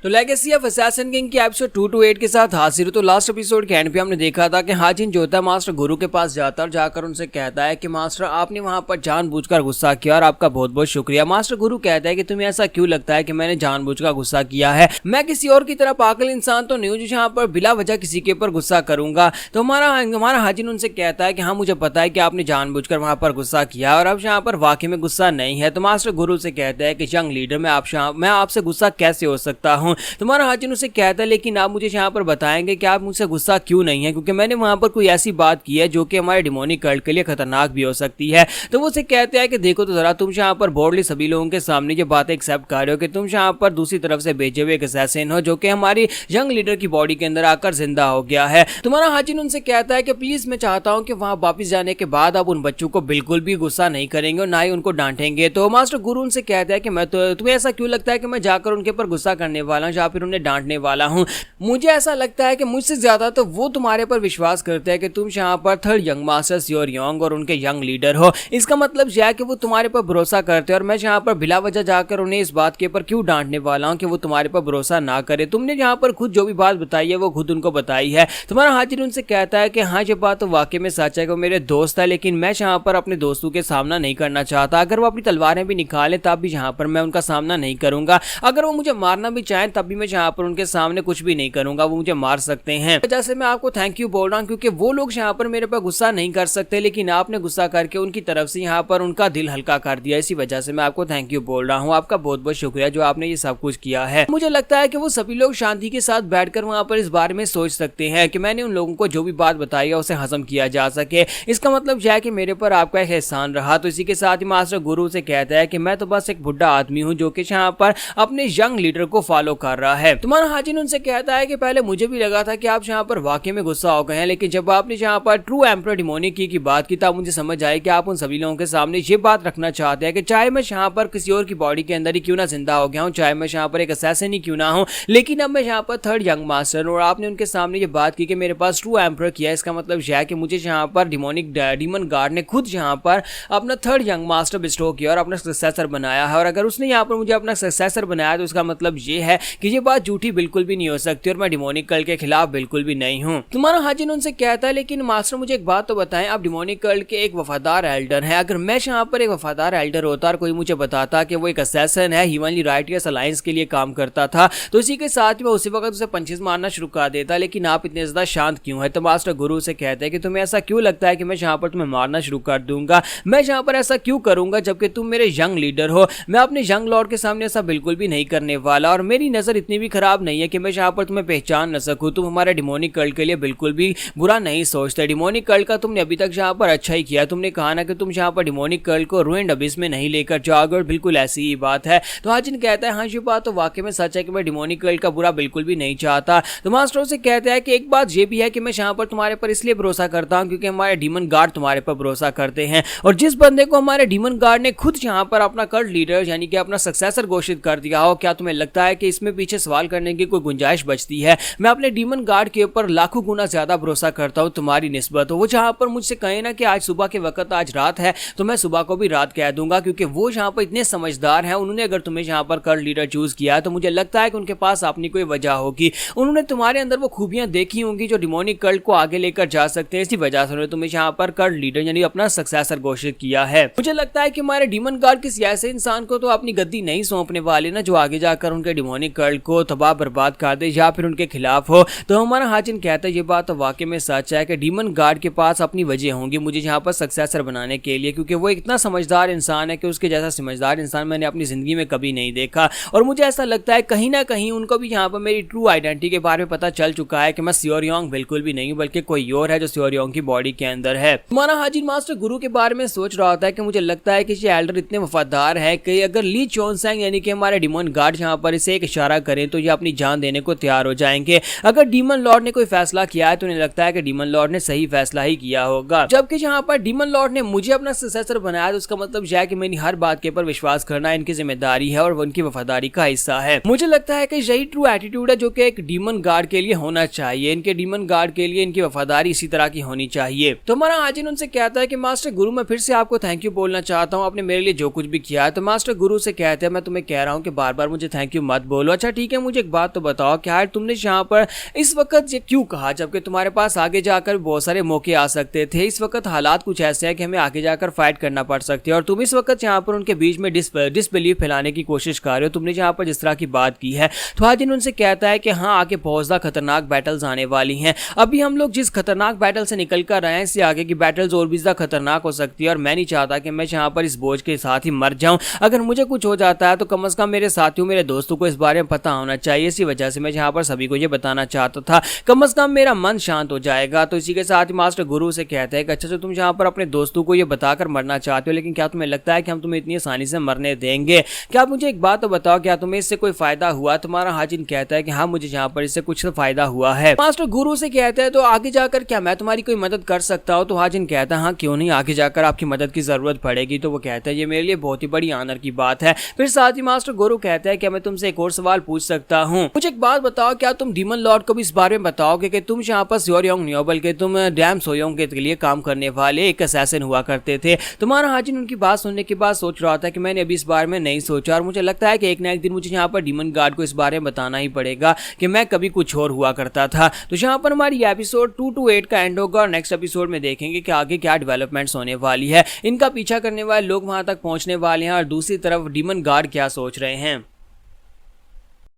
तो legacy of assassin king की episode 228 के साथ हाजिर। तो लास्ट एपिसोड के एंड पे हमने देखा था कि हाजिन जो होता है मास्टर गुरु के पास जाता और जाकर उनसे कहता है कि मास्टर आपने वहां पर जानबूझकर गुस्सा किया और आपका बहुत बहुत शुक्रिया। मास्टर गुरु कहता है कि तुम्हें ऐसा क्यों लगता है कि मैंने जानबूझकर गुस्सा किया है? मैं किसी और की तरह पागल इंसान तो नहीं हूँ जो यहाँ पर बिला वजह किसी के ऊपर गुस्सा करूंगा। तो हमारा हाजिन उनसे कहता है कि हाँ मुझे पता है कि आपने जानबूझकर वहां पर गुस्सा किया और अब यहाँ पर वाकई में गुस्सा नहीं है। तो मास्टर गुरु से कहता है कि यंग लीडर मैं आपसे गुस्सा कैसे हो सकता हूँ? तुम्हारा हाजिन उसे कहता है लेकिन आप मुझे यहाँ पर बताएंगे कि आप मुझसे गुस्सा क्यों नहीं है, क्योंकि मैंने वहां पर कोई ऐसी बात की है जो कि हमारे डिमोनिक कल्ट के लिए खतरनाक भी हो सकती है। तो वो उसे कहते हैं कि देखो तो जरा तुम यहाँ पर बोर्डली सभी लोगों के सामने ये बातें एक्सेप्ट कर रहे हो कि तुम यहाँ पर दूसरी तरफ से भेजे हुए एक असैसिन हो जो कि हमारी यंग लीडर की बॉडी के अंदर आकर जिंदा हो गया है। तुम्हारा हाजिन उनसे कहता है कि प्लीज मैं चाहता हूँ कि वहां वापस जाने के बाद आप उन बच्चों को बिल्कुल भी गुस्सा नहीं करेंगे और ना ही उनको डांटेंगे। तो मास्टर गुरु उनसे कहता है कि मैं तो तुम्हें ऐसा क्यों लगता है कि मैं जाकर उनके ऊपर गुस्सा करने वाला हूँ या फिर उन्हें डांटने वाला हूँ? मुझे ऐसा लगता है कि मुझसे ज्यादा तो वो तुम्हारे पर विश्वास करते हैं कि तुम यहाँ पर third young master your young और उनके यंग लीडर हो। इसका मतलब यह है कि वो तुम्हारे पर भरोसा करते हैं और मैं यहाँ पर बिला वजह जाकर उन्हें इस बात के ऊपर क्यों डांटने वाला हूँ कि वो तुम्हारे पर भरोसा ना करे। तुमने यहाँ पर खुद जो भी बात बताई है वो खुद उनको बताई है। तुम्हारा हाजिर उनसे कहता है कि हाँ ये बात तो वाकई में सच है कि वो मेरे दोस्त है, लेकिन मैं यहाँ पर अपने दोस्तों के सामना नहीं करना चाहता। अगर वो अपनी तलवारें भी निकालें तब भी यहाँ पर मैं उनका सामना नहीं करूंगा। अगर वो मुझे मारना भी चाहें तब भी मैं यहाँ पर उनके सामने कुछ भी नहीं करूंगा, वो मुझे मार सकते हैं। जैसे मैं आपको थैंक यू बोल रहा हूँ क्योंकि वो लोग यहाँ पर मेरे पर गुस्सा नहीं कर सकते, लेकिन आपने गुस्सा करके उनकी तरफ से यहाँ पर उनका दिल हल्का कर दिया। इसी वजह से मैं आपको थैंक यू बोल रहा हूँ। आपका बहुत बहुत शुक्रिया जो आपने ये सब कुछ किया है। मुझे लगता है कि वो सभी लोग शांति के साथ बैठकर वहां पर इस बारे में सोच सकते हैं कि मैंने उन लोगों को जो भी बात बताई है उसे हजम किया जा सके। इसका मतलब यह है कि मेरे पर आपका एक एहसान रहा। तो इसी के साथ ही मास्टर गुरु से कहता है कि मैं तो बस एक बुढ़ा आदमी हूँ जो कि यहाँ पर अपने यंग लीडर को फॉलो कर रहा है। तुम्हारा हाजिन उनसे कहता है कि पहले मुझे भी लगा था कि आप यहाँ पर वाकई में गुस्सा हो गए हैं, लेकिन जब आपने यहाँ पर ट्रू एम्परर डिमोनिक की बात की तब मुझे समझ आई कि आप उन सभी लोगों के सामने ये बात रखना चाहते हैं कि चाहे मैं यहाँ पर किसी और की बॉडी के अंदर ही क्यों ना जिंदा हो गया हूँ, चाहे मैं यहाँ पर एक असैसिन ही क्यों ना हूँ, लेकिन अब मैं यहाँ पर थर्ड यंग मास्टर हूँ और आपने उनके सामने ये बात की कि मेरे पास ट्रू एम्परर किया है। इसका मतलब यह है कि मुझे यहाँ पर डीमन गार्ड ने खुद यहाँ पर अपना थर्ड यंग मास्टर बिस्टो किया और अपना सक्सेसर बनाया है। और अगर उसने यहाँ पर मुझे अपना सक्सेसर बनाया तो उसका मतलब ये है कि ये बात झूठी बिल्कुल भी नहीं हो सकती और मैं डिमोनिक कल्ट के खिलाफ बिल्कुल भी नहीं हूँ। तुम्हारा हाजिन उनसे कहता है लेकिन मास्टर मुझे एक बात तो बताएं, आप डिमोनिक कल्ट के एक वफादार एल्डर हैं। अगर मैं यहाँ पर एक वफादार एल्डर होता और कोई मुझे बताता कि वो एक असैसिन है, ह्यूमनली राइटियस अलायंस के लिए काम करता था, तो इसी के साथ मैं उसी वक्त उसे पंचेस मारना शुरू कर देता। लेकिन आप इतने ज्यादा शांत क्यों है? तो मास्टर गुरु से कहते हैं कि तुम्हें ऐसा क्यों लगता है कि मैं यहाँ पर तुम्हें मारना शुरू कर दूंगा? मैं यहाँ पर ऐसा क्यों करूंगा जबकि तुम मेरे यंग लीडर हो? मैं अपने यंग लॉर्ड के सामने ऐसा बिल्कुल भी नहीं करने वाला और मेरी नजर इतनी भी खराब नहीं है कि मैं यहाँ पर तुम्हें पहचान न सकूं। तुम हमारे डिमोनिक कल्ट के लिए बिल्कुल भी बुरा नहीं सोचते। डिमोनिक कल्ट का तुमने अभी तक यहाँ पर अच्छा ही किया। तुमने कहा ना कि तुम यहाँ पर डिमोनिक कल्ट को रूइंड अबिस में नहीं लेकर जाओगे और बिल्कुल ऐसी ही बात है। तो हाजिन कहता है हाँ ये बात तो वाकई में सच है कि मैं डिमोनिक कल्ट का बुरा बिल्कुल भी नहीं चाहता। तो मास्टर से कहता है कि एक बात ये भी है कि मैं यहाँ पर तुम्हारे पर इसलिए भरोसा करता हूँ क्योंकि हमारे डीमन गार्ड तुम्हारे पर भरोसा करते हैं और जिस बंदे को हमारे डीमन गार्ड ने खुद यहाँ पर अपना कल्ट लीडर यानी कि अपना सक्सेसर घोषित कर दिया हो, क्या तुम्हें लगता है कि इसमें पीछे सवाल करने की कोई गुंजाइश बचती है? मैं अपने डीमन गार्ड के ऊपर लाखों गुना ज्यादा भरोसा करता हूँ तुम्हारी निस्बत। वो जहाँ पर मुझसे कहे ना कि आज सुबह के वक्त आज रात है तो मैं सुबह को भी रात कह दूंगा, क्योंकि वो यहाँ पर इतने समझदार हैं। उन्होंने अगर तुम्हें यहाँ पर कल्ट लीडर चूज किया है तो मुझे लगता है कि उनके पास अपनी कोई वजह होगी। उन्होंने तुम्हारे अंदर वो खूबियां देखी होंगी जो डिमोनिक कल्ट को आगे लेकर जा सकते हैं। इसी वजह से उन्होंने तुम्हें यहाँ पर कल्ट लीडर यानी अपना सक्सेसर घोषित किया है। मुझे लगता है कि हमारे डीमन गार्ड किसी ऐसे इंसान को तो अपनी गद्दी नहीं सौंपने वाले ना जो आगे जाकर उनके डिमोनिक कल्ट को तबाह बर्बाद कर दे या फिर उनके खिलाफ हो। तो हमारा हाजिन कहता है ये बात तो वाकई में सच है कि डीमन गार्ड के पास अपनी वजह होंगी मुझे यहाँ पर सक्सेसर बनाने के लिए, क्योंकि वो इतना समझदार इंसान है कि उसके जैसा समझदार इंसान मैंने अपनी जिंदगी में कभी नहीं देखा। और मुझे ऐसा लगता है कहीं ना कहीं उनको भी यहाँ पर मेरी ट्रू आइडेंटिटी के बारे में पता चल चुका है कि मैं सियोरियोंग बिल्कुल भी नहीं हूँ बल्कि कोई और है जो सियोरियोंग की बॉडी के अंदर है। तुम्हारा हाजिन मास्टर गुरु के बारे में सोच रहा होता है कि मुझे लगता है कि ये एल्डर इतने वफादार है कि अगर ली चोनसेंग यानी कि हमारे डीमन गार्ड यहाँ पर इसे एक इशारा करें तो ये अपनी जान देने को तैयार हो जाएंगे। अगर डीमन लॉर्ड ने कोई फैसला किया है तो उन्हें लगता है कि डीमन लॉर्ड ने सही फैसला ही किया होगा। जबकि यहाँ पर डीमन लॉर्ड ने मुझे अपना सक्सेसर बनाया तो उसका मतलब यह है कि मेरी हर बात के ऊपर विश्वास करना इनकी जिम्मेदारी है और वो उनकी वफादारी का हिस्सा है। मुझे लगता है कि यही ट्रू एटीट्यूड है जो कि एक डीमन गार्ड के लिए होना चाहिए। इनके डीमन गार्ड के लिए इनकी वफादारी इसी तरह की होनी चाहिए। तो हमारा हाजिन उनसे कहता है कि मास्टर गुरु मैं फिर से आपको थैंक यू बोलना चाहता हूँ, आपने मेरे लिए जो कुछ भी किया है। तो मास्टर गुरु से कहते हैं मैं तुम्हें कह रहा हूँ कि बार बार मुझे थैंक यू मत बोलो। अच्छा ठीक है, मुझे एक बात तो बताओ कि यार तुमने यहाँ पर इस वक्त ये क्यों कहा, जबकि तुम्हारे पास आगे जाकर बहुत सारे मौके आ सकते थे। इस वक्त हालात कुछ ऐसे हैं कि हमें आगे जाकर फाइट करना पड़ सकती है और तुम इस वक्त यहाँ पर उनके बीच में डिसबिलीफ फैलाने की कोशिश कर रहे हो। तुमने यहाँ पर जिस तरह की बात की है तो हाजिन उनसे कहता है कि हाँ, आगे बहुत ज़्यादा खतरनाक बैटल्स आने वाली हैं। अभी हम लोग जिस खतरनाक बैटल से निकल कर रहे हैं, इससे आगे की बैटल्स और भी ज़्यादा खतरनाक हो सकती है और मैं नहीं चाहता कि मैं यहाँ पर इस बोझ के साथ ही मर जाऊँ। अगर मुझे कुछ हो जाता है तो कम से कम मेरे साथियों, मेरे दोस्तों को इस बारे में पता होना चाहिए। इसी वजह से मैं यहाँ पर सभी को ये बताना चाहता था, कम से कम मेरा मन शांत हो जाएगा। तो इसी के साथ ही मास्टर गुरु से कहते हैं कि अच्छा, तुम यहाँ पर अपने दोस्तों को ये बताकर मरना चाहते हो, लेकिन क्या तुम्हें लगता है कि हम तुम्हें इतनी आसानी से मरने देंगे? क्या आप मुझे एक बात तो बताओ, क्या तुम्हें इससे कोई फायदा हुआ? तुम्हारा हाजिन कहता है कि हाँ, मुझे यहाँ पर इससे कुछ फायदा हुआ है। मास्टर गुरु से कहते हैं तो आगे जाकर क्या मैं तुम्हारी कोई मदद कर सकता हूँ? तो हाजिन कहता है हाँ, क्यों नहीं, आगे जाकर आपकी मदद की जरूरत पड़ेगी। तो वो कहता है ये मेरे लिए बहुत ही बड़ी ऑनर की बात है। फिर साथ ही मास्टर गुरु कहता है कि मैं तुमसे एक और सवाल पूछ सकता हूँ? मुझे एक बात बताओ, क्या तुम डीमन लॉर्ड को भी इस बारे में बताओगे कि तुम यहाँ पर स्योरयोंग नहीं हो, बल्कि तुम डैम सोयोंग के लिए काम करने वाले एक असैसिन हुआ करते थे? तुम्हारा हाजिन उनकी बात सुनने के बाद सोच रहा था कि मैंने अभी इस बारे में नहीं सोचा और मुझे लगता है कि एक ना एक दिन मुझे यहाँ पर डीमन गार्ड को इस बारे में बताना ही पड़ेगा कि मैं कभी कुछ और हुआ करता था। तो यहाँ पर हमारी एपिसोड 2 to 8 का एंड होगा और नेक्स्ट एपिसोड में देखेंगे कि आगे क्या डेवलपमेंट्स होने वाली है। इनका पीछा करने वाले लोग वहां तक पहुंचने वाले हैं और दूसरी तरफ डीमन गार्ड क्या सोच रहे हैं।